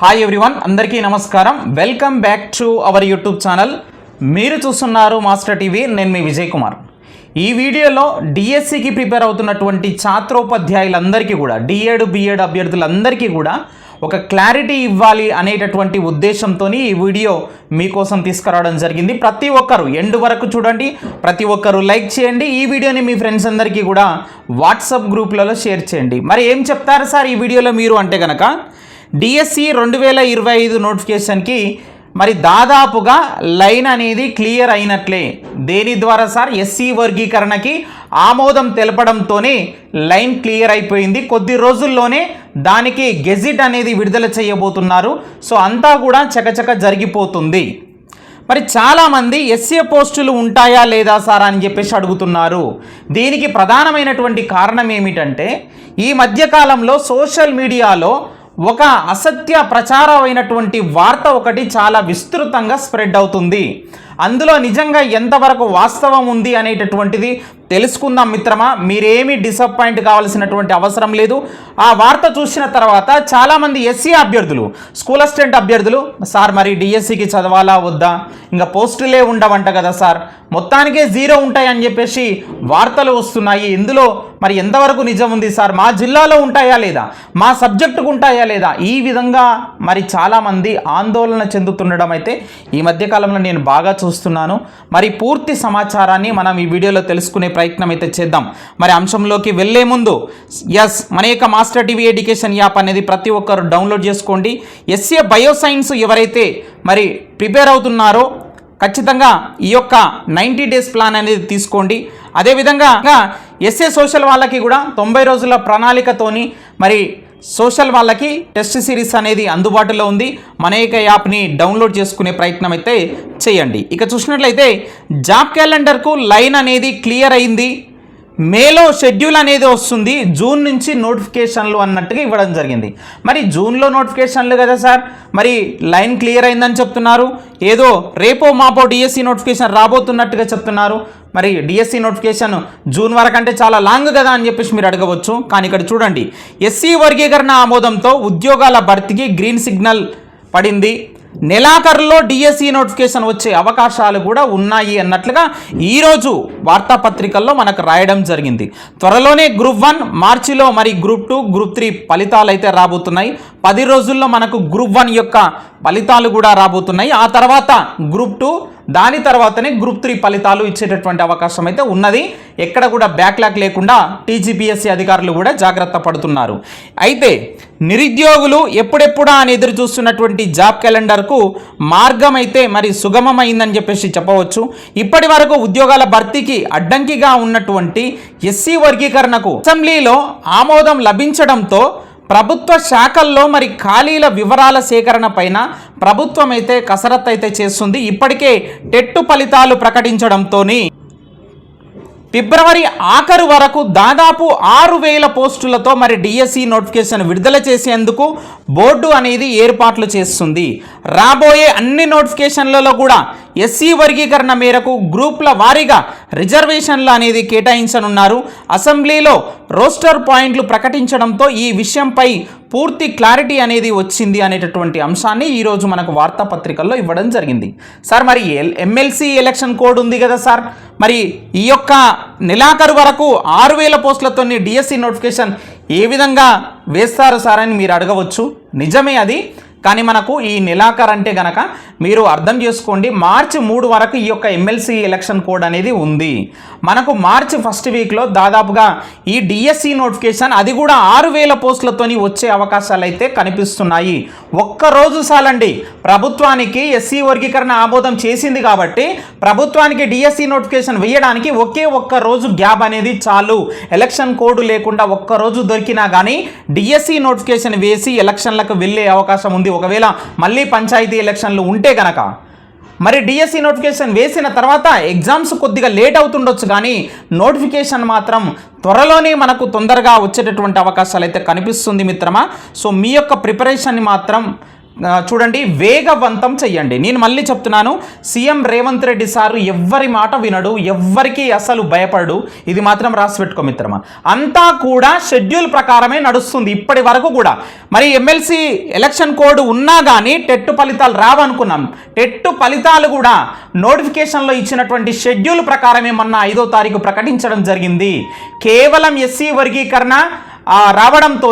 Hi everyone, అందరికీ నమస్కారం. Welcome back to our YouTube channel. మీరు చూస్తున్నారు మాస్టర్ టీవీ. నేను మీ విజయ్ కుమార్. ఈ వీడియోలో డిఎస్సికి ప్రిపేర్ అవుతున్నటువంటి ఛాత్రోపాధ్యాయులందరికీ కూడా, డిఎడ్ బిఎడ్ అభ్యర్థులందరికీ కూడా ఒక క్లారిటీ ఇవ్వాలి అనేటటువంటి ఉద్దేశంతో ఈ వీడియో మీకోసం తీసుకురావడం జరిగింది. ప్రతి ఒక్కరు ఎండ్ వరకు చూడండి, ప్రతి ఒక్కరు లైక్ చేయండి. ఈ వీడియోని మీ ఫ్రెండ్స్ అందరికీ కూడా వాట్సాప్ గ్రూప్లలో షేర్ చేయండి. మరి ఏం చెప్తారు సార్ ఈ వీడియోలో మీరు అంటే కనుక, డిఎస్సి 2025 నోటిఫికేషన్కి మరి దాదాపుగా లైన్ అనేది క్లియర్ అయినట్లే. దేని ద్వారా సార్? ఎస్సీ వర్గీకరణకి ఆమోదం తెలపడంతోనే లైన్ క్లియర్ అయిపోయింది. కొద్ది రోజుల్లోనే దానికి గెజిట్ అనేది విడుదల చేయబోతున్నారు. సో అంతా కూడా చకచక జరిగిపోతుంది. మరి చాలామంది ఎస్సీ పోస్టులు ఉంటాయా లేదా సార్ అని చెప్పేసి అడుగుతున్నారు. దీనికి ప్రధానమైనటువంటి కారణం ఏమిటంటే, ఈ మధ్యకాలంలో సోషల్ మీడియాలో ఒక అసత్య ప్రచారమైనటువంటి వార్త ఒకటి చాలా విస్తృతంగా స్ప్రెడ్ అవుతుంది. అందులో నిజంగా ఎంతవరకు వాస్తవం ఉంది అనేటటువంటిది తెలుసుకుందాం మిత్రమా. మీరేమీ డిసప్పాయింట్ కావాల్సినటువంటి అవసరం లేదు. ఆ వార్త చూసిన తర్వాత చాలామంది ఎస్సీ అభ్యర్థులు, స్కూల్ అసిస్టెంట్ అభ్యర్థులు, సార్ మరి డిఎస్సికి చదవాలా వద్దా, ఇంకా పోస్టులే ఉండవంట కదా సార్, మొత్తానికే జీరో ఉంటాయని చెప్పేసి వార్తలు వస్తున్నాయి. ఇందులో మరి ఎంతవరకు నిజం ఉంది సార్? మా జిల్లాలో ఉంటాయా లేదా, మా సబ్జెక్టుకు ఉంటాయా లేదా, ఈ విధంగా మరి చాలామంది ఆందోళన చెందుతుండడం అయితే ఈ మధ్యకాలంలో నేను బాగా చూస్తున్నాను. మరి పూర్తి సమాచారాన్ని మనం ఈ వీడియోలో తెలుసుకునే ప్రయత్నం అయితే చేద్దాం. మరి అంశంలోకి వెళ్ళే ముందు మన యొక్క మాస్టర్ టీవీ ఎడ్యుకేషన్ యాప్ అనేది ప్రతి ఒక్కరు డౌన్లోడ్ చేసుకోండి. ఎస్ఏ బయోసైన్స్ ఎవరైతే మరి ప్రిపేర్ అవుతున్నారో ఖచ్చితంగా ఈ యొక్క 90 డేస్ ప్లాన్ అనేది తీసుకోండి. అదేవిధంగా ఎస్ఏ సోషల్ వాళ్ళకి కూడా 90 రోజుల ప్రణాళికతోని మరి సోషల్ వాళ్ళకి టెస్ట్ సిరీస్ అనేది అందుబాటులో ఉంది. మన యొక్క యాప్ని డౌన్లోడ్ చేసుకునే ప్రయత్నం అయితే చేయండి. ఇక చూసినట్లయితే జాబ్ క్యాలెండర్కు లైన్ అనేది క్లియర్ అయింది. మేలో షెడ్యూల్ అనేది వస్తుంది, జూన్ నుంచి నోటిఫికేషన్లు అన్నట్టుగా ఇవ్వడం జరిగింది. మరి జూన్లో నోటిఫికేషన్లు కదా సార్, మరి లైన్ క్లియర్ అయిందని చెప్తున్నారు. ఏదో రేపో మాపో డిఎస్సి నోటిఫికేషన్ రాబోతున్నట్టుగా చెప్తున్నారు. మరి డిఎస్సి నోటిఫికేషన్ జూన్ వరకు అంటే చాలా లాంగ్ కదా అని చెప్పేసి మీరు అడగవచ్చు. కానీ ఇక్కడ చూడండి, ఎస్సీ వర్గీకరణ ఆమోదంతో ఉద్యోగాల భర్తీకి గ్రీన్ సిగ్నల్ పడింది. నెలాఖరులో డిఎస్సి నోటిఫికేషన్ వచ్చే అవకాశాలు కూడా ఉన్నాయి అన్నట్లుగా ఈరోజు వార్తాపత్రికల్లో మనకు రాయడం జరిగింది. త్వరలోనే గ్రూప్ 1 మార్చిలో, మరి గ్రూప్ 2 గ్రూప్ 3 ఫలితాలు అయితే రాబోతున్నాయి. 10 రోజుల్లో మనకు గ్రూప్ 1 యొక్క ఫలితాలు కూడా రాబోతున్నాయి. ఆ తర్వాత గ్రూప్ 2, దాని తర్వాతనే గ్రూప్ 3 ఫలితాలు ఇచ్చేటటువంటి అవకాశం అయితే ఉన్నది. ఎక్కడ కూడా బ్యాక్లాగ్ లేకుండా టీజీపీఎస్సీ అధికారులు కూడా జాగ్రత్త పడుతున్నారు. అయితే నిరుద్యోగులు ఎప్పుడెప్పుడా అని ఎదురు చూస్తున్నటువంటి జాబ్ క్యాలెండర్కు మార్గం అయితే మరి సుగమమైందని చెప్పేసి చెప్పవచ్చు. ఇప్పటి వరకు ఉద్యోగాల భర్తీకి అడ్డంకిగా ఉన్నటువంటి ఎస్సీ వర్గీకరణకు అసెంబ్లీలో ఆమోదం లభించడంతో ప్రభుత్వ శాఖల్లో మరి ఖాళీల వివరాల సేకరణ పైన ప్రభుత్వం అయితే కసరత్తు అయితే చేస్తుంది. ఇప్పటికే టెట్ ఫలితాలు ప్రకటించడంతో ఫిబ్రవరి ఆఖరు వరకు దాదాపు 6,000 పోస్టులతో మరి డిఎస్సి నోటిఫికేషన్ విడుదల చేసేందుకు బోర్డు అనేది ఏర్పాట్లు చేస్తుంది. రాబోయే అన్ని నోటిఫికేషన్లలో కూడా ఎస్సీ వర్గీకరణ మేరకు గ్రూపుల వారీగా రిజర్వేషన్లు అనేది కేటాయించనున్నారు. అసెంబ్లీలో రోస్టర్ పాయింట్లు ప్రకటించడంతో ఈ విషయంపై పూర్తి క్లారిటీ అనేది వచ్చింది అనేటటువంటి అంశాన్ని ఈరోజు మనకు వార్తాపత్రికల్లో ఇవ్వడం జరిగింది. సార్ మరి ఎమ్మెల్సీ ఎలక్షన్ కోడ్ ఉంది కదా సార్, మరి ఈ యొక్క నెలాఖరు వరకు 6,000 పోస్టులతో డిఎస్సి నోటిఫికేషన్ ఏ విధంగా వేస్తారు సార్ అని మీరు అడగవచ్చు. నిజమే అది. కానీ మనకు ఈ నెలాఖరు అంటే గనక మీరు అర్థం చేసుకోండి, మార్చి 3 వరకు ఈ యొక్క ఎమ్మెల్సీ ఎలక్షన్ కోడ్ అనేది ఉంది. మనకు మార్చి ఫస్ట్ వీక్లో దాదాపుగా ఈ డిఎస్సి నోటిఫికేషన్, అది కూడా 6,000 పోస్టులతో వచ్చే అవకాశాలు అయితే కనిపిస్తున్నాయి. ఒక్కరోజు చాలండి ప్రభుత్వానికి. ఎస్సీ వర్గీకరణ ఆమోదం చేసింది కాబట్టి ప్రభుత్వానికి డిఎస్సి నోటిఫికేషన్ వేయడానికి ఒక్క రోజు గ్యాప్ అనేది చాలు. ఎలక్షన్ కోడ్ లేకుండా ఒక్కరోజు దొరికినా కానీ డిఎస్సి నోటిఫికేషన్ వేసి ఎలక్షన్లకు వెళ్ళే అవకాశం ఉంది. ఒకవేళ మళ్ళీ పంచాయతీ ఎలక్షన్లు ఉంటే గనక మరి డిఎస్సి నోటిఫికేషన్ వేసిన తర్వాత ఎగ్జామ్స్ కొద్దిగా లేట్ అవుతుండొచ్చు, కానీ నోటిఫికేషన్ మాత్రం త్వరలోనే మనకు తొందరగా వచ్చేటటువంటి అవకాశాలు అయితే కనిపిస్తుంది మిత్రమా. సో మీ యొక్క ప్రిపరేషన్ని మాత్రం చూడండి వేగవంతం చెయ్యండి. నేను మళ్ళీ చెప్తున్నాను, సీఎం రేవంత్ రెడ్డి సారు ఎవ్వరి మాట వినడు, ఎవ్వరికి అసలు భయపడు. ఇది మాత్రం రాసి పెట్టుకో మిత్రమా. అంతా కూడా షెడ్యూల్ ప్రకారమే నడుస్తుంది ఇప్పటి వరకు కూడా. మరి ఎమ్మెల్సీ ఎలక్షన్ కోడ్ ఉన్నా కానీ టెట్ ఫలితాలు రావనుకున్నాం. టెట్ ఫలితాలు కూడా నోటిఫికేషన్లో ఇచ్చినటువంటి షెడ్యూల్ ప్రకారమే మొన్న 5వ తారీఖు ప్రకటించడం జరిగింది. కేవలం ఎస్సీ వర్గీకరణ రావడంతో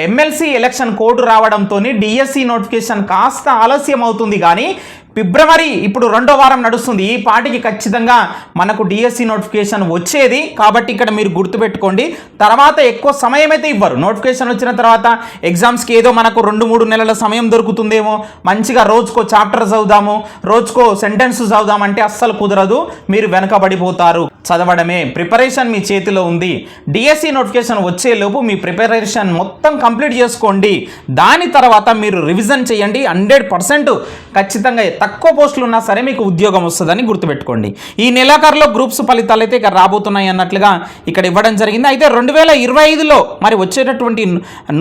ఎమ్మెల్సీ ఎలక్షన్ కోడ్ రావడంతో డిఎస్సి నోటిఫికేషన్ కాస్త ఆలస్యం అవుతుంది. కానీ ఫిబ్రవరి ఇప్పుడు 2వ వారం నడుస్తుంది. ఈ పాటికి ఖచ్చితంగా మనకు డిఎస్సి నోటిఫికేషన్ వచ్చేది. కాబట్టి ఇక్కడ మీరు గుర్తుపెట్టుకోండి. తర్వాత ఎక్కువ సమయం అయితే ఇవ్వరు. నోటిఫికేషన్ వచ్చిన తర్వాత ఎగ్జామ్స్కి ఏదో మనకు 2-3 నెలల సమయం దొరుకుతుందేమో, మంచిగా రోజుకో చాప్టర్ చదువుదాము, రోజుకో సెంటెన్స్ చదువుదామంటే అస్సలు కుదరదు. మీరు వెనకబడిపోతారు. చదవడమే ప్రిపరేషన్ మీ చేతిలో ఉంది. డిఎస్సి నోటిఫికేషన్ వచ్చేలోపు మీ ప్రిపరేషన్ మొత్తం కంప్లీట్ చేసుకోండి. దాని తర్వాత మీరు రివిజన్ చేయండి. 100% ఖచ్చితంగా తక్కువ పోస్టులు ఉన్నా సరే మీకు ఉద్యోగం వస్తుందని గుర్తుపెట్టుకోండి. ఈ నెలాఖరులో గ్రూప్స్ ఫలితాలు అయితే ఇక్కడ రాబోతున్నాయి అన్నట్లుగా ఇక్కడ ఇవ్వడం జరిగింది. అయితే 2025లో మరి వచ్చేటటువంటి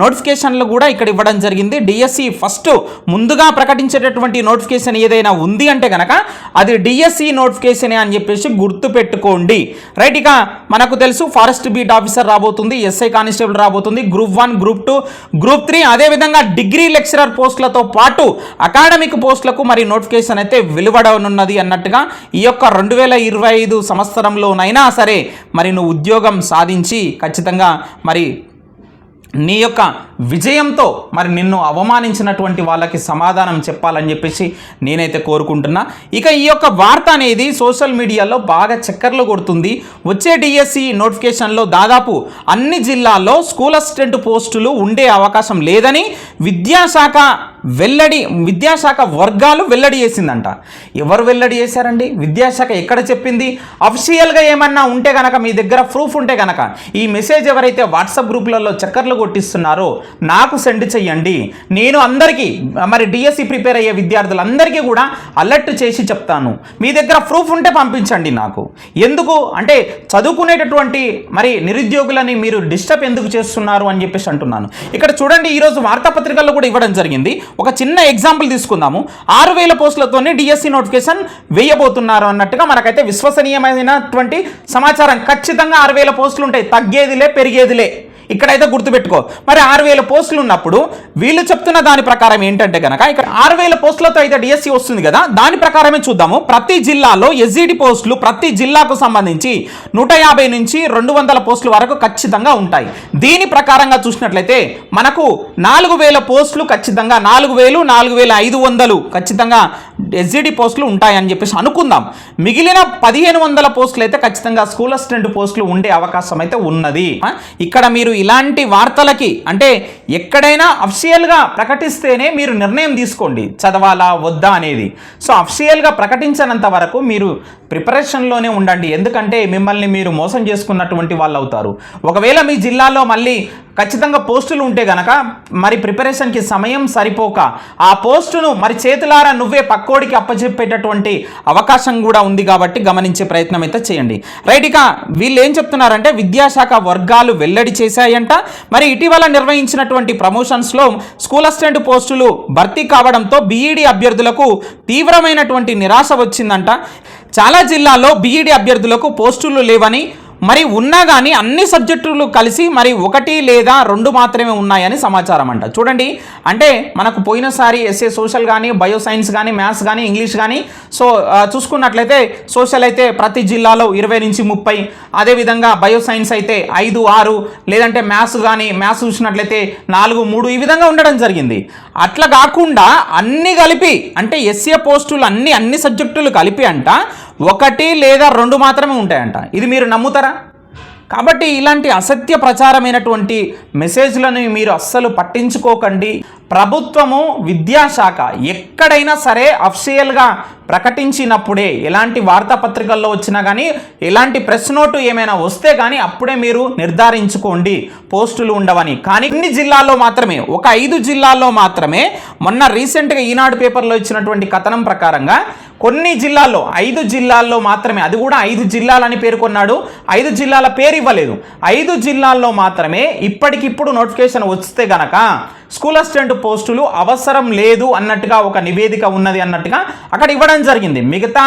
నోటిఫికేషన్లు కూడా ఇక్కడ ఇవ్వడం జరిగింది. డిఎస్సి ఫస్ట్ ముందుగా ప్రకటించేటటువంటి నోటిఫికేషన్ ఏదైనా ఉంది అంటే కనుక అది డిఎస్సి నోటిఫికేషన్ అని చెప్పేసి గుర్తుపెట్టుకోండి. రైట్, ఇక మనకు తెలుసు ఫారెస్ట్ బీట్ ఆఫీసర్ రాబోతుంది, ఎస్ఐ కానిస్టేబుల్ రాబోతుంది, గ్రూప్ 1, గ్రూప్ 2, గ్రూప్ 3, అదేవిధంగా డిగ్రీ లెక్చరర్ పోస్టులతో పాటు అకాడమిక్ పోస్టులకు మరి నోటిఫికేషన్ అయితే వెలువడనున్నది అన్నట్టుగా ఈ యొక్క 2025 సంవత్సరంలోనైనా సరే మరి నువ్వు ఉద్యోగం సాధించి ఖచ్చితంగా మరి నీ యొక్క విజయంతో మరి నిన్ను అవమానించినటువంటి వాళ్ళకి సమాధానం చెప్పాలని చెప్పేసి నేనైతే కోరుకుంటున్నా. ఇక ఈ యొక్క వార్త అనేది సోషల్ మీడియాలో బాగా చక్కర్లు కొడుతుంది. వచ్చే డిఎస్సి నోటిఫికేషన్లో దాదాపు అన్ని జిల్లాల్లో స్కూల్ అసిస్టెంట్ పోస్టులు ఉండే అవకాశం లేదని విద్యాశాఖ వర్గాలు వెల్లడి చేసిందంట. ఎవరు వెల్లడి చేశారండి? విద్యాశాఖ ఎక్కడ చెప్పింది? అఫీషియల్గా ఏమన్నా ఉంటే కనుక మీ దగ్గర ప్రూఫ్ ఉంటే కనుక ఈ మెసేజ్ ఎవరైతే వాట్సాప్ గ్రూపులలో చక్కర్లు కొట్టిస్తున్నారో నాకు సెండ్ చెయ్యండి. నేను అందరికీ మరి డిఎస్సి ప్రిపేర్ అయ్యే విద్యార్థులందరికీ కూడా అలర్ట్ చేసి చెప్తాను. మీ దగ్గర ప్రూఫ్ ఉంటే పంపించండి నాకు. ఎందుకు అంటే చదువుకునేటటువంటి మరి నిరుద్యోగులని మీరు డిస్టర్బ్ ఎందుకు చేస్తున్నారు అని చెప్పేసి అంటున్నాను. ఇక్కడ చూడండి, ఈరోజు వార్తాపత్రికల్లో కూడా ఇవ్వడం జరిగింది. ఒక చిన్న ఎగ్జాంపుల్ తీసుకుందాము. 6000 పోస్టులతోనే డిఎస్సి నోటిఫికేషన్ వేయబోతున్నారు అన్నట్టుగా మనకైతే విశ్వసనీయమైనటువంటి సమాచారం. ఖచ్చితంగా 6000 పోస్టులు ఉంటాయి, తగ్గేదిలే పెరిగేదిలే. ఇక్కడైతే గుర్తుపెట్టుకో. మరి 6000 పోస్టులు ఉన్నప్పుడు వీళ్ళు చెప్తున్న దాని ప్రకారం ఏంటంటే కనుక ఇక్కడ 6000 పోస్టులతో అయితే డిఎస్సి వస్తుంది కదా, దాని ప్రకారమే చూద్దాము. ప్రతి జిల్లాలో ఎస్జిడి పోస్టులు ప్రతి జిల్లాకు సంబంధించి 150 నుంచి 200 పోస్టుల వరకు ఖచ్చితంగా ఉంటాయి. దీని ప్రకారంగా చూసినట్లయితే మనకు 4000 పోస్టులు ఖచ్చితంగా 4000, 4500 ఖచ్చితంగా ఎస్జిడి పోస్టులు ఉంటాయని చెప్పేసి అనుకుందాం. మిగిలిన 1500 పోస్టులు అయితే ఖచ్చితంగా స్కూల్ అసిస్టెంట్ పోస్టులు ఉండే అవకాశం అయితే ఉన్నది. ఇక్కడ మీరు ఇలాంటి వార్తలకి అంటే ఎక్కడైనా అఫీషియల్గా ప్రకటిస్తేనే మీరు నిర్ణయం తీసుకోండి, చదవాలా వద్దా అనేది. సో అఫీషియల్గా ప్రకటించినంత వరకు మీరు ప్రిపరేషన్లోనే ఉండండి. ఎందుకంటే మిమ్మల్ని మీరు మోసం చేసుకున్నటువంటి వాళ్ళు అవుతారు. ఒకవేళ మీ జిల్లాలో మళ్ళీ ఖచ్చితంగా పోస్టులు ఉంటే గనక మరి ప్రిపరేషన్కి సమయం సరిపోక ఆ పోస్టును మరి చేతులారా నువ్వే పక్కోడికి అప్పచెప్పేటటువంటి అవకాశం కూడా ఉంది. కాబట్టి గమనించే ప్రయత్నం అయితే చేయండి. రైట్, ఇక వీళ్ళు ఏం చెప్తున్నారంటే విద్యాశాఖ వర్గాలు వెల్లడి చేశాయంట. మరి ఇటీవల నిర్వహించినటువంటి ప్రమోషన్స్లో స్కూల్ అసిస్టెంట్ పోస్టులు భర్తీ కావడంతో బీఈడీ అభ్యర్థులకు తీవ్రమైనటువంటి నిరాశ వచ్చిందంట. చాలా జిల్లాల్లో బీఈడీ అభ్యర్థులకు పోస్టులు లేవని, మరి ఉన్నా కానీ అన్ని సబ్జెక్టులు కలిసి మరి 1 లేదా 2 మాత్రమే ఉన్నాయని సమాచారం అంట. చూడండి, అంటే మనకు పోయినసారి ఎస్ఏ సోషల్ కానీ, బయో సైన్స్ కానీ, మ్యాథ్స్ కానీ, ఇంగ్లీష్ కానీ సో చూసుకున్నట్లయితే సోషల్ అయితే ప్రతి జిల్లాలో 20 నుంచి 30, అదేవిధంగా బయో సైన్స్ అయితే 5, 6, లేదంటే మ్యాథ్స్ కానీ మ్యాథ్స్ చూసినట్లయితే 4, 3 ఈ విధంగా ఉండడం జరిగింది. అట్లా కాకుండా అన్ని కలిపి అంటే ఎస్ఏ పోస్టులు అన్ని సబ్జెక్టులు కలిపి అంట 1 లేదా 2 మాత్రమే ఉంటాయంట. ఇది మీరు నమ్ముతారా? కాబట్టి ఇలాంటి అసత్య ప్రచారమైనటువంటి మెసేజ్లను మీరు అస్సలు పట్టించుకోకండి. ప్రభుత్వము విద్యాశాఖ ఎక్కడైనా సరే అఫీషియల్గా ప్రకటించినప్పుడే, ఎలాంటి వార్తాపత్రికల్లో వచ్చినా కానీ, ఎలాంటి ప్రెస్ నోటు ఏమైనా వస్తే కానీ అప్పుడే మీరు నిర్ధారించుకోండి పోస్టులు ఉండవని. కానీ ఇన్ని జిల్లాల్లో మాత్రమే, ఒక 5 జిల్లాల్లో మాత్రమే మొన్న రీసెంట్గా ఈనాడు పేపర్లో ఇచ్చినటువంటి కథనం ప్రకారంగా కొన్ని జిల్లాల్లో, 5 జిల్లాల్లో మాత్రమే, అది కూడా 5 జిల్లాలని పేర్కొన్నాడు, 5 జిల్లాల పేరు ఇవ్వలేదు, 5 జిల్లాల్లో మాత్రమే ఇప్పటికిప్పుడు నోటిఫికేషన్ వస్తే గనక స్కూల్ అసిస్టెంట్ పోస్టులు అవసరం లేదు అన్నట్టుగా ఒక నివేదిక ఉన్నది అన్నట్టుగా అక్కడ ఇవ్వడం జరిగింది. మిగతా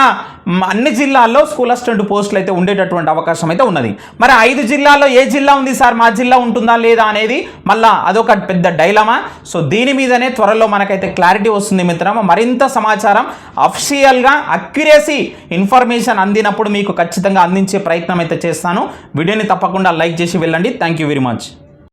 అన్ని జిల్లాల్లో స్కూల్ అసిస్టెంట్ పోస్టులు అయితే ఉండేటటువంటి అవకాశం అయితే ఉన్నది. మరి 5 జిల్లాల్లో ఏ జిల్లా ఉంది సార్, మా జిల్లా ఉంటుందా లేదా అనేది మళ్ళా అదొక పెద్ద డైలమా. సో దీని మీదనే త్వరలో మనకైతే క్లారిటీ వస్తుంది మిత్రమా. మరింత సమాచారం అఫీషియల్గా అక్యురసీ ఇన్ఫర్మేషన్ అందినప్పుడు మీకు ఖచ్చితంగా అందించే ప్రయత్నం అయితే చేస్తాను. వీడియోని తప్పకుండా లైక్ చేసి వెళ్ళండి. Thank you very much.